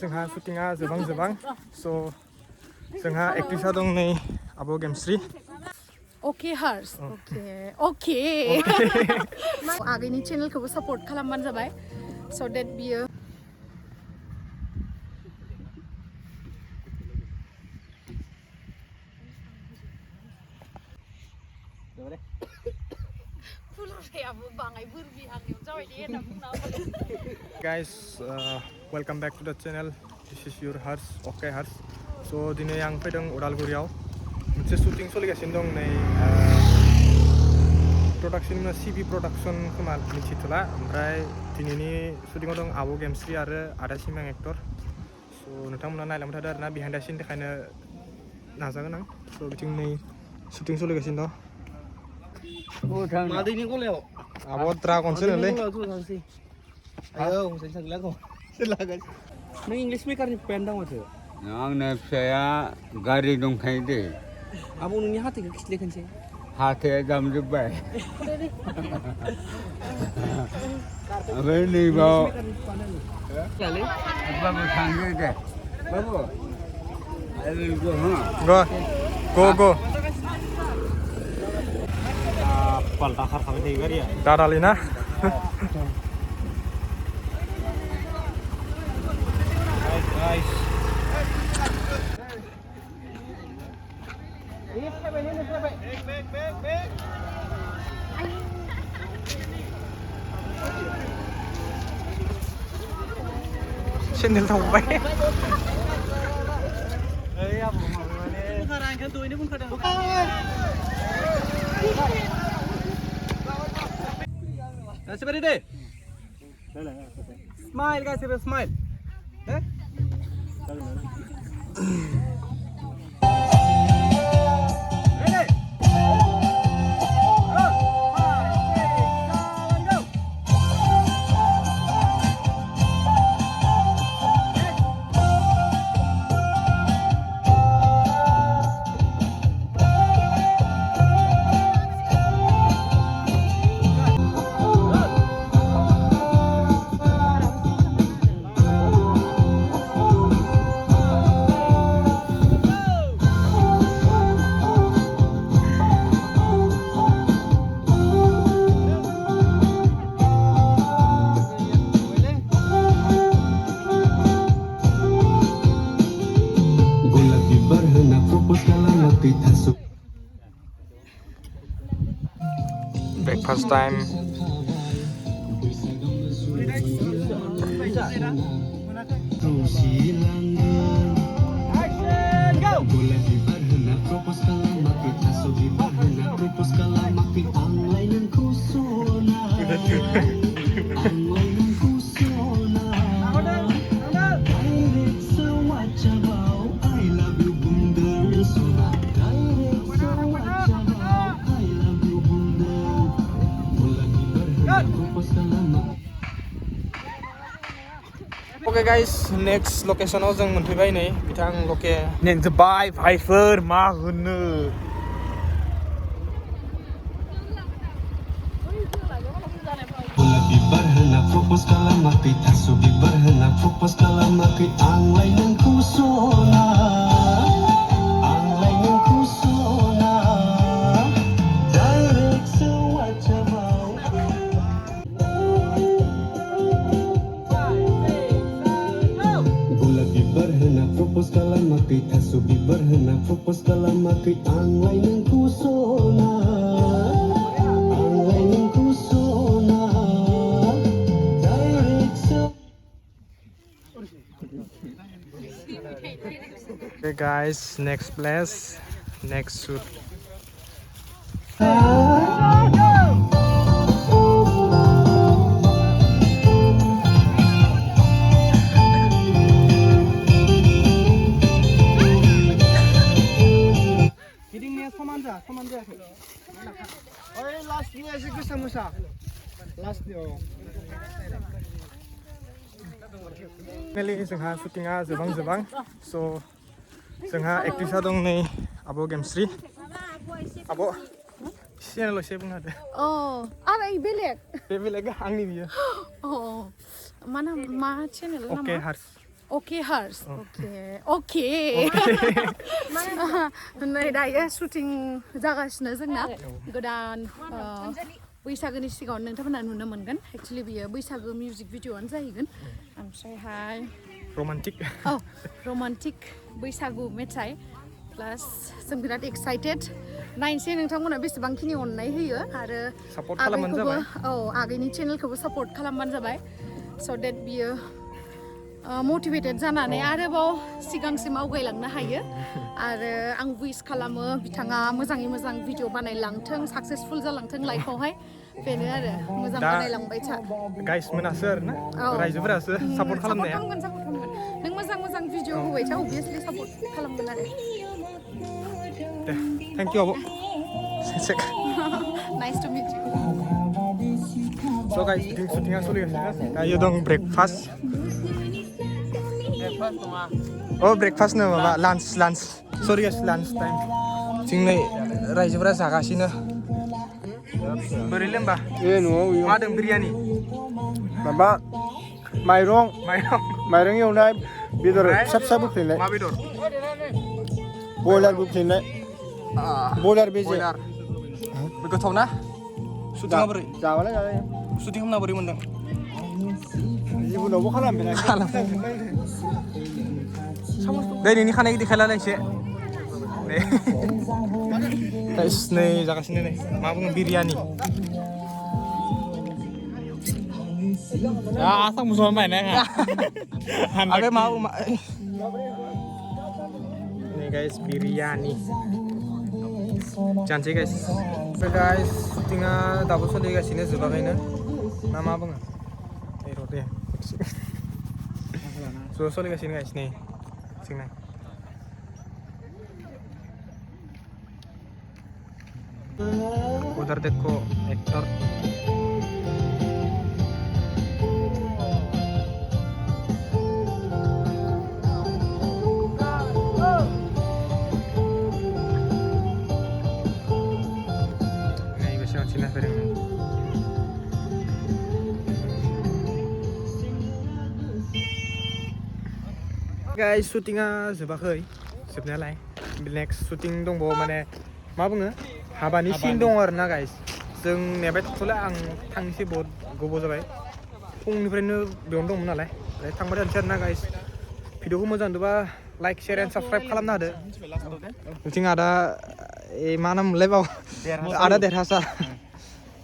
जोंहा शुटिंगा जोबां so जोंहा एक्ट्रिसा दं नै Abo Gemsri. Okay hers. Okay. आगैनि चेनेलखौबो सापर्ट खालामबानो जाबाय so that बियो Guys, welcome back to the channel. This is your Hars, okay Hars. So दिनै आं फैदों उदालगुरियाव मोनसे शुटिं सोलिगासिनो दं नै प्रडाक्शन CB प्रडाक्शन खोमा मिथिथला ओमफ्राय दिनैनि शुटिंआव दं Abo Gemsri आरो आदा सिमां एक्टर so नोंथांमोना नायलांबाय थादो आरोना बिहाइन्ड द सिन देखायनो नाजागोन आं so बिथिं नै शुटिं सोलिगासिनो दं मादैनि गलायाव Abo ड्रागनसो नोलै आयो हसेन सांग्लाखौ सोलागोन नों इंलिश मेकारनि पेन दं माथो आंना फिसाया गारि दंखायो दे आबौ नोंनि हाथायखौ खिथले खनसे हाथाया दामजोब्बाय ओमफ्राय नैबाव बाबु थांदो दे बाबु go पाल्टा खारखाबाय थायो गारिया दादालि ना guys चेनेल थांबाय ओइ आबौ माने बुंखारा आंखौ दयनो बुंखादों Guys, ready day? Smile, guys, smile. Eh? Ready? Go! 5, 6, 7, go! breakfast time Action, go! Okay guys, next locationआव जों मोनफैबाय नै बिथां लके नेनजोब्बाय भाइफोर मा होनो bibar hendak fokus kalam mati thaso bibar hendak fokus kalam mati anglai nang kusona direct sewaja mau gula bibar hendak fokus kalam mati thaso bibar hendak fokus kalam mati anglai nang kusona Okay guys, next place, next shoot. Hidingnya समान जायाखै ओइ लास्टनिया एसे गोसा मोसा लास्टनियाव Finally जोंहा शुटिंगा जोबां so जोंहा एक्ट्रिसा दं नै Abo Gemsri. Abo channel एसे बुंना होदो आरो बेलेग बे बेलेग आंनि बियो मा channel Okay Hars. Okay, hers. Okay. नै दायो शुटिं जागासिनो जोंना गोदान बैसागोनि सिगाङाव नोंथांमोना नुनो मोनगोन एक्चुअली बियो बैसागो मिउजिक भिडिअ'आनो जाहैगोन ओमफ्रायहाय रमान्टिक बैसागु मेथाइ प्लास जों बिराद एक्साइटेड नायनोसै नोंथांमोना बेसेबांखिनि अननाय होयो आरो आगैनि चेनेलखौबो सापर्ट खालामबानो जाबाय स' देट बियो मटिभेटेड जानानै आरोबाव सिगांसिम आवगायलांनो हायो आरो आं विश खालामो बिथाङा मोजाङै मोजां भिडिअ बानायलांथों साक्सेसफुल जालांथों लाइफआवहाय बेनो आरो मोजां बानायलांबाय था गाइस मोनासो आरोना रायजोफोरासो सापर्ट खालामनाया खालामगोन नों मोजां भिडिअ होबाय था अबभियासलि सापर्ट खालामगोन आरो दे थेंक इउ आब' नाइस टु मिट इउ स' गाइस शुटिंआ सोलिगासिनो दायो दं ब्रेकफास्ट ब्रेकफास्टनो माबा लान्च सरि गाइस लान्च टाइम जों नै रायजोफोरा जागासिनो बोरै लोंबा मा दं बिरियानि माबा माइरं एवनाय बेदर फिसा बोख्लेनाय मा बेदर बयलार बोख्लेनाय बयलार बेजे गोथाव ना शुटिंआ बोरै जाबालाय जाबाय शुटिं खालामना बोरै मोनदों जिबनावबो खालामबाय दे नोंनि खानाय देखायलाय एसे गाइस नै जागासिनो नै मा बुङो बिरियानि आसाम मुसलमान बायनाय आरो मा नै गाइस बिरियानि जानोसै गाइस गाइस शुटिंआ दाबो सोलिगासिनो जोबाखैनो ना मा बुङो दे ज' सोलिगासिनो गाइस नै जोंना उधर देखो एक्टर गाइस शुटिंआ जोबाखै जोबनायालाय नेक्स्ट शुटिं दंबावो माने मा बुङो हाबानि सिन दङ आरोना गाइस जों नेबाय थाथ'ला आं थांनोसै बहुत गोबाव जाबाय फुंनिफ्रायनो बेयावनो दंमोन नालाय ओमफ्राय थांबाय थानोसै आरोना गाइस भिडिअखौ मोजां नुबा लाइक शेयार एन्ड साबस्क्राइब खालामना होदो बिथिं आदा मा नाम मोनलाय बाव आदा देरहासार